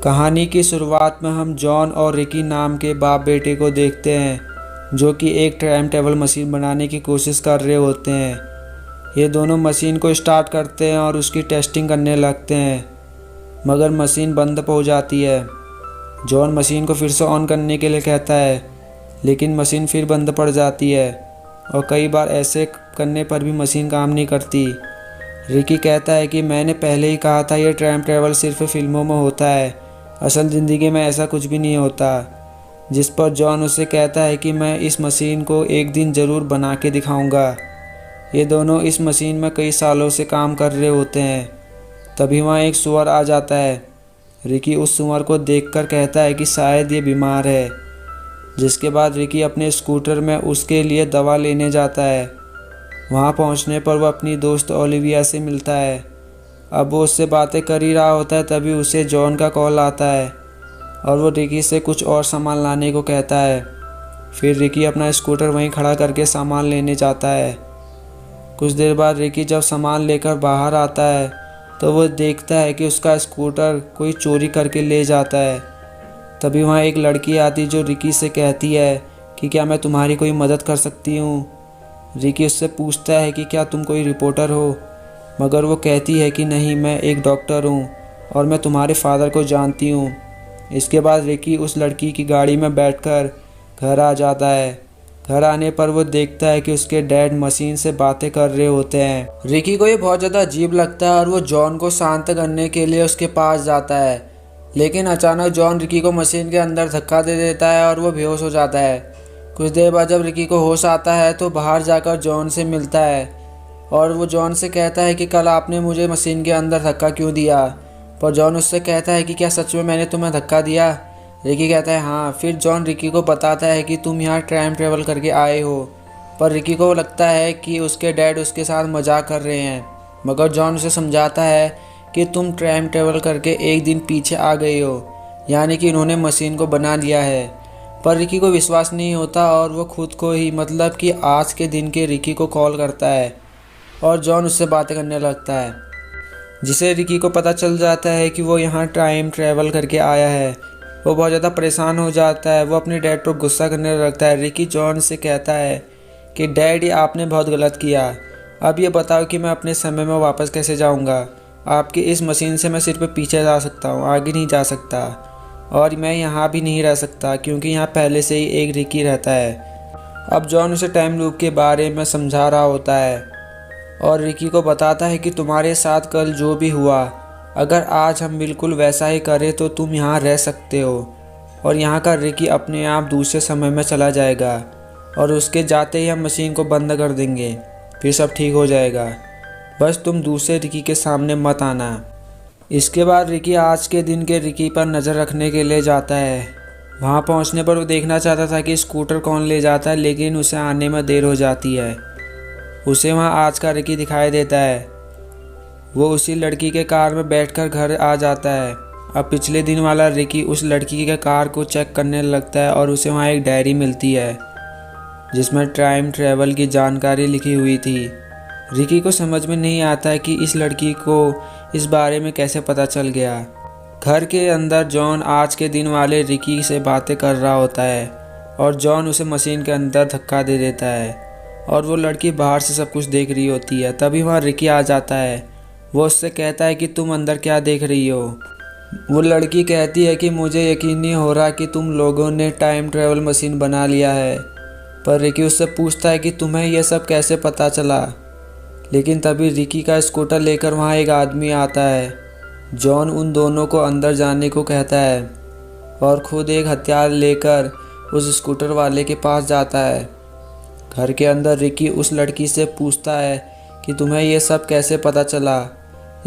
कहानी की शुरुआत में हम जॉन और रिकी नाम के बाप बेटे को देखते हैं जो कि एक टाइम ट्रैवल मशीन बनाने की कोशिश कर रहे होते हैं। ये दोनों मशीन को स्टार्ट करते हैं और उसकी टेस्टिंग करने लगते हैं, मगर मशीन बंद हो जाती है। जॉन मशीन को फिर से ऑन करने के लिए कहता है, लेकिन मशीन फिर बंद पड़ जाती है और कई बार ऐसे करने पर भी मशीन काम नहीं करती। रिकी कहता है कि मैंने पहले ही कहा था, यह टाइम ट्रैवल सिर्फ फिल्मों में होता है, असल ज़िंदगी में ऐसा कुछ भी नहीं होता। जिस पर जॉन उससे कहता है कि मैं इस मशीन को एक दिन ज़रूर बना के दिखाऊंगा। ये दोनों इस मशीन में कई सालों से काम कर रहे होते हैं। तभी वहाँ एक सूअर आ जाता है। रिकी उस सूअर को देखकर कहता है कि शायद ये बीमार है। जिसके बाद रिकी अपने स्कूटर में उसके लिए दवा लेने जाता है। वहाँ पहुँचने पर वह अपनी दोस्त ओलिविया से मिलता है। अब वो उससे बातें कर ही रहा होता है, तभी उसे जॉन का कॉल आता है और वो रिकी से कुछ और सामान लाने को कहता है। फिर रिकी अपना स्कूटर वहीं खड़ा करके सामान लेने जाता है। कुछ देर बाद रिकी जब सामान लेकर बाहर आता है तो वो देखता है कि उसका स्कूटर कोई चोरी करके ले जाता है। तभी वहाँ एक लड़की आती जो रिकी से कहती है कि क्या मैं तुम्हारी कोई मदद कर सकती हूँ। रिकी उससे पूछता है कि क्या तुम कोई रिपोर्टर हो, मगर वो कहती है कि नहीं, मैं एक डॉक्टर हूँ और मैं तुम्हारे फादर को जानती हूँ। इसके बाद रिकी उस लड़की की गाड़ी में बैठकर घर आ जाता है। घर आने पर वो देखता है कि उसके डैड मशीन से बातें कर रहे होते हैं। रिकी को ये बहुत ज़्यादा अजीब लगता है और वो जॉन को शांत करने के लिए उसके पास जाता है, लेकिन अचानक जॉन रिकी को मशीन के अंदर धक्का दे देता है और वो बेहोश हो जाता है। कुछ देर बाद जब रिकी को होश आता है तो बाहर जाकर जॉन से मिलता है और वो जॉन से कहता है कि कल आपने मुझे मशीन के अंदर धक्का क्यों दिया। पर जॉन उससे कहता है कि क्या सच में मैंने तुम्हें धक्का दिया। रिकी कहता है हाँ। फिर जॉन रिकी को बताता है कि तुम यहाँ टाइम ट्रैवल करके आए हो। पर रिकी को लगता है कि उसके डैड उसके साथ मजाक कर रहे हैं, मगर जॉन उसे समझाता है कि तुम टाइम ट्रैवल करके एक दिन पीछे आ गए हो, यानी कि उन्होंने मशीन को बना लिया है। पर रिकी को विश्वास नहीं होता और वो खुद को ही मतलब कि आज के दिन के रिकी को कॉल करता है और जॉन उससे बातें करने लगता है, जिसे रिकी को पता चल जाता है कि वो यहाँ टाइम ट्रैवल करके आया है। वो बहुत ज़्यादा परेशान हो जाता है। वो अपने डैड पर गुस्सा करने लगता है। रिकी जॉन से कहता है कि डैड, ये आपने बहुत गलत किया। अब ये बताओ कि मैं अपने समय में वापस कैसे जाऊँगा। आपकी इस मशीन से मैं सिर्फ पीछे जा सकता हूँ, आगे नहीं जा सकता। और मैं यहाँ भी नहीं रह सकता क्योंकि यहाँ पहले से ही एक रिकी रहता है। अब जॉन उसे टाइम लूप के बारे में समझा रहा होता है और रिकी को बताता है कि तुम्हारे साथ कल जो भी हुआ, अगर आज हम बिल्कुल वैसा ही करें तो तुम यहाँ रह सकते हो। और यहाँ का रिकी अपने आप दूसरे समय में चला जाएगा और उसके जाते ही हम मशीन को बंद कर देंगे, फिर सब ठीक हो जाएगा। बस तुम दूसरे रिकी के सामने मत आना। इसके बाद रिकी आज के दिन के रिकी पर नज़र रखने के लिए जाता है। वहाँ पहुँचने पर वो देखना चाहता था कि स्कूटर कौन ले जाता है, लेकिन उसे आने में देर हो जाती है। उसे वहाँ आज का रिकी दिखाई देता है। वो उसी लड़की के कार में बैठकर घर आ जाता है। अब पिछले दिन वाला रिकी उस लड़की के कार को चेक करने लगता है और उसे वहाँ एक डायरी मिलती है जिसमें टाइम ट्रैवल की जानकारी लिखी हुई थी। रिकी को समझ में नहीं आता है कि इस लड़की को इस बारे में कैसे पता चल गया। घर के अंदर जॉन आज के दिन वाले रिकी से बातें कर रहा होता है और जॉन उसे मशीन के अंदर धक्का दे देता है और वो लड़की बाहर से सब कुछ देख रही होती है। तभी वहाँ रिकी आ जाता है। वो उससे कहता है कि तुम अंदर क्या देख रही हो। वो लड़की कहती है कि मुझे यकीन नहीं हो रहा कि तुम लोगों ने टाइम ट्रैवल मशीन बना लिया है। पर रिकी उससे पूछता है कि तुम्हें यह सब कैसे पता चला। लेकिन तभी रिकी का स्कूटर लेकर वहाँ एक आदमी आता है। जॉन उन दोनों को अंदर जाने को कहता है और खुद एक हथियार लेकर उस स्कूटर वाले के पास जाता है। घर के अंदर रिकी उस लड़की से पूछता है कि तुम्हें ये सब कैसे पता चला।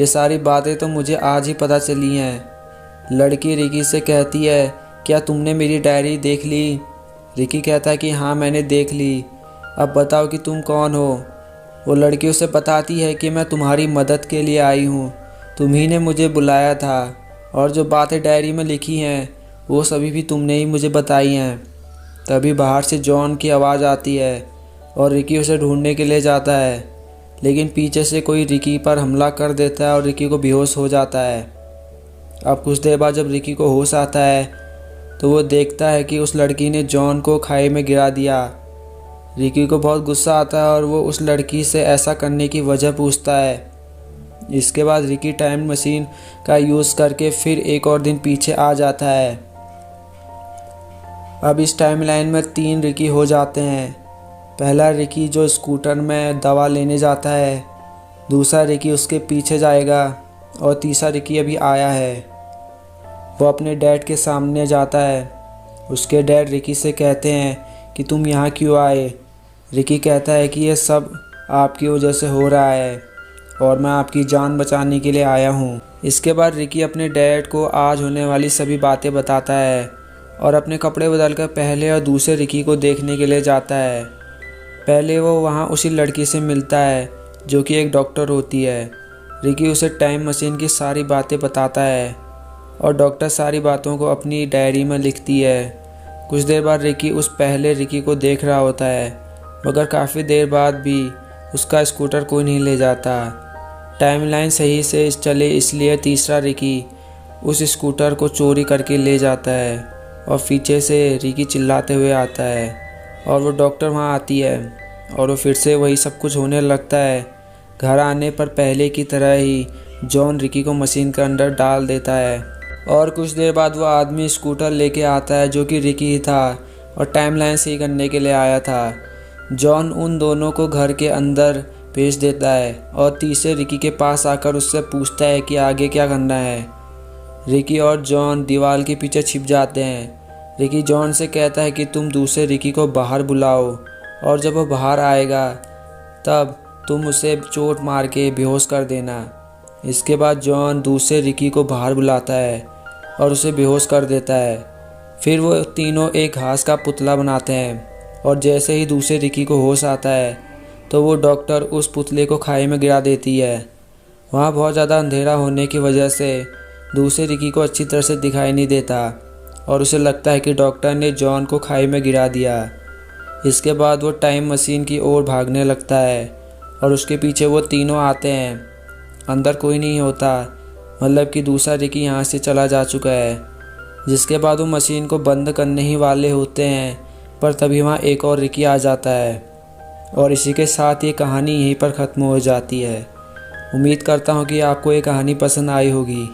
ये सारी बातें तो मुझे आज ही पता चली हैं। लड़की रिकी से कहती है, क्या तुमने मेरी डायरी देख ली। रिकी कहता है कि हाँ, मैंने देख ली। अब बताओ कि तुम कौन हो। वो लड़की उसे बताती है कि मैं तुम्हारी मदद के लिए आई हूँ, तुम्ही ने मुझे बुलाया था और जो बातें डायरी में लिखी हैं वो सभी भी तुमने ही मुझे बताई हैं। तभी बाहर से जॉन की आवाज़ आती है और रिकी उसे ढूंढने के लिए जाता है, लेकिन पीछे से कोई रिकी पर हमला कर देता है और रिकी को बेहोश हो जाता है। अब कुछ देर बाद जब रिकी को होश आता है तो वो देखता है कि उस लड़की ने जॉन को खाई में गिरा दिया। रिकी को बहुत गुस्सा आता है और वो उस लड़की से ऐसा करने की वजह पूछता है। इसके बाद रिकी टाइम मशीन का यूज़ करके फिर एक और दिन पीछे आ जाता है। अब इस टाइमलाइन में 3 रिकी हो जाते हैं। पहला रिकी जो स्कूटर में दवा लेने जाता है, दूसरा रिकी उसके पीछे जाएगा और तीसरा रिकी अभी आया है। वो अपने डैड के सामने जाता है। उसके डैड रिकी से कहते हैं कि तुम यहाँ क्यों आए। रिकी कहता है कि ये सब आपकी वजह से हो रहा है और मैं आपकी जान बचाने के लिए आया हूँ। इसके बाद रिकी अपने डैड को आज होने वाली सभी बातें बताता है और अपने कपड़े बदलकर पहले और दूसरे रिकी को देखने के लिए जाता है। पहले वो वहाँ उसी लड़की से मिलता है जो कि एक डॉक्टर होती है। रिकी उसे टाइम मशीन की सारी बातें बताता है और डॉक्टर सारी बातों को अपनी डायरी में लिखती है। कुछ देर बाद रिकी उस पहले रिकी को देख रहा होता है, मगर काफ़ी देर बाद भी उसका स्कूटर कोई नहीं ले जाता। टाइमलाइन सही से चले इसलिए तीसरा रिकी उस स्कूटर को चोरी करके ले जाता है और पीछे से रिकी चिल्लाते हुए आता है और वो डॉक्टर वहाँ आती है और वो फिर से वही सब कुछ होने लगता है। घर आने पर पहले की तरह ही जॉन रिकी को मशीन के अंदर डाल देता है और कुछ देर बाद वो आदमी स्कूटर लेके आता है जो कि रिकी ही था और टाइमलाइन सही करने के लिए आया था। जॉन उन दोनों को घर के अंदर भेज देता है और तीसरे रिकी के पास आकर उससे पूछता है कि आगे क्या करना है। रिकी और जॉन दीवार के पीछे छिप जाते हैं। रिकी जॉन से कहता है कि तुम दूसरे रिकी को बाहर बुलाओ और जब वो बाहर आएगा तब तुम उसे चोट मार के बेहोश कर देना। इसके बाद जॉन दूसरे रिकी को बाहर बुलाता है और उसे बेहोश कर देता है। फिर वो तीनों एक घास का पुतला बनाते हैं और जैसे ही दूसरे रिकी को होश आता है तो वो डॉक्टर उस पुतले को खाई में गिरा देती है। वहाँ बहुत ज़्यादा अंधेरा होने की वजह से दूसरे रिकी को अच्छी तरह से दिखाई नहीं देता और उसे लगता है कि डॉक्टर ने जॉन को खाई में गिरा दिया। इसके बाद वो टाइम मशीन की ओर भागने लगता है और उसके पीछे वो तीनों आते हैं। अंदर कोई नहीं होता, मतलब कि दूसरा रिकी यहाँ से चला जा चुका है। जिसके बाद वो मशीन को बंद करने ही वाले होते हैं पर तभी वहाँ एक और रिकी आ जाता है और इसी के साथ ये कहानी यहीं पर ख़त्म हो जाती है। उम्मीद करता हूँ कि आपको ये कहानी पसंद आई होगी।